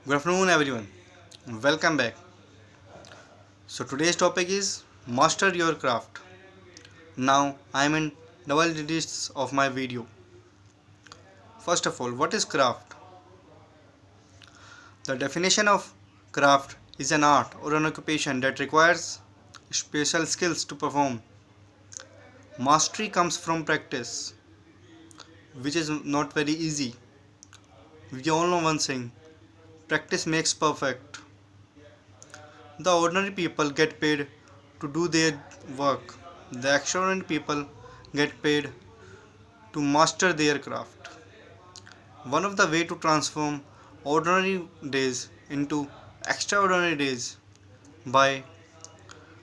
Good afternoon, everyone. Welcome back. So, today's topic is Master Your Craft. Now, I am in double digits of my video. First of all, what is craft? The definition of craft is an art or an occupation that requires special skills to perform. Mastery comes from practice, which is not very easy. We all know one thing practice makes perfect. The ordinary people get paid to do their work. The extraordinary people get paid to master their craft. One of the way to transform ordinary days into extraordinary days by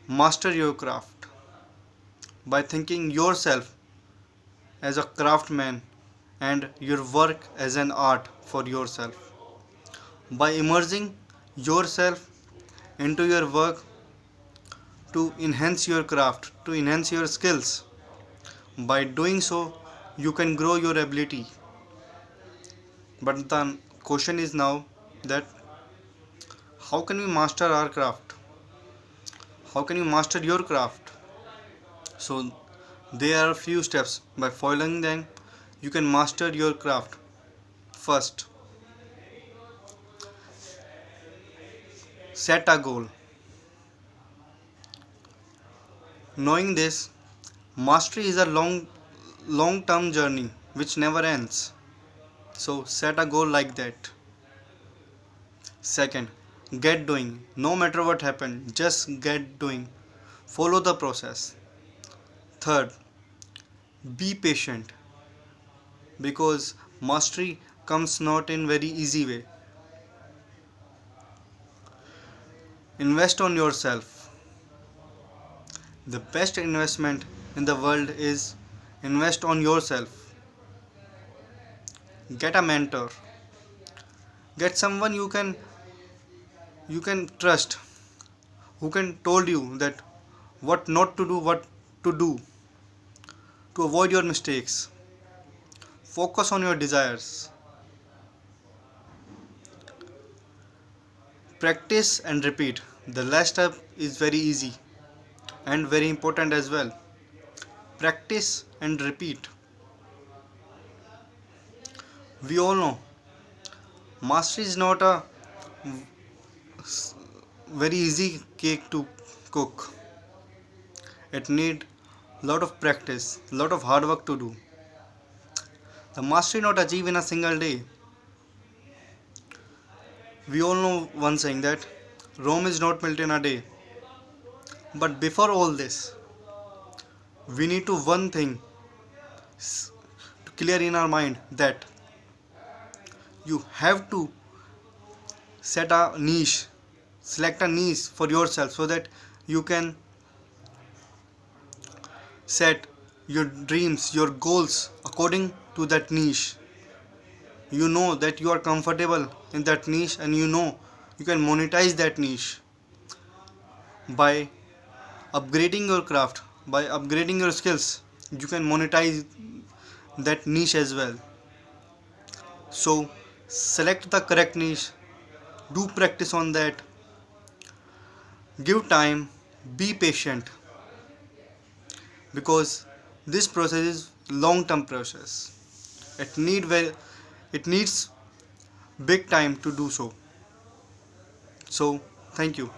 master your craft, by thinking yourself as a craftsman and your work as an art for yourself, by immersing yourself into your work to enhance your craft, to enhance your skills. By doing so, you can grow your ability. But the question is now that how can we master our craft? How can you master your craft? So there are a few steps. By following them, you can master your craft. First, set a goal. Knowing this, mastery is a long term journey which never ends. So set a goal like that. Second, get doing. No matter what happens, just get doing. Follow the process. Third, be patient because mastery comes not in very easy way. Invest on yourself. The best investment in the world is invest on yourself. Get a mentor. Get someone you can trust who can told you that what not to do, what to do to avoid your mistakes. Focus on your desires. Practice and repeat. The last step is very easy and very important as well. Practice and repeat. We all know mastery is not a very easy cake to cook. It need lot of practice, lot of hard work to do. The mastery not achieved in a single day. We all know one saying that Rome is not built in a day. But before all this, we need to one thing to clear in our mind that you have to set a niche, select a niche for yourself so that you can set your dreams, your goals according to that niche. You know that you are comfortable in that niche and you know you can monetize that niche by upgrading your craft, by upgrading your skills. You can monetize that niche as well. So select the correct niche, do practice on that, give time, be patient because this process is long term process. It needs big time to do so. So thank you.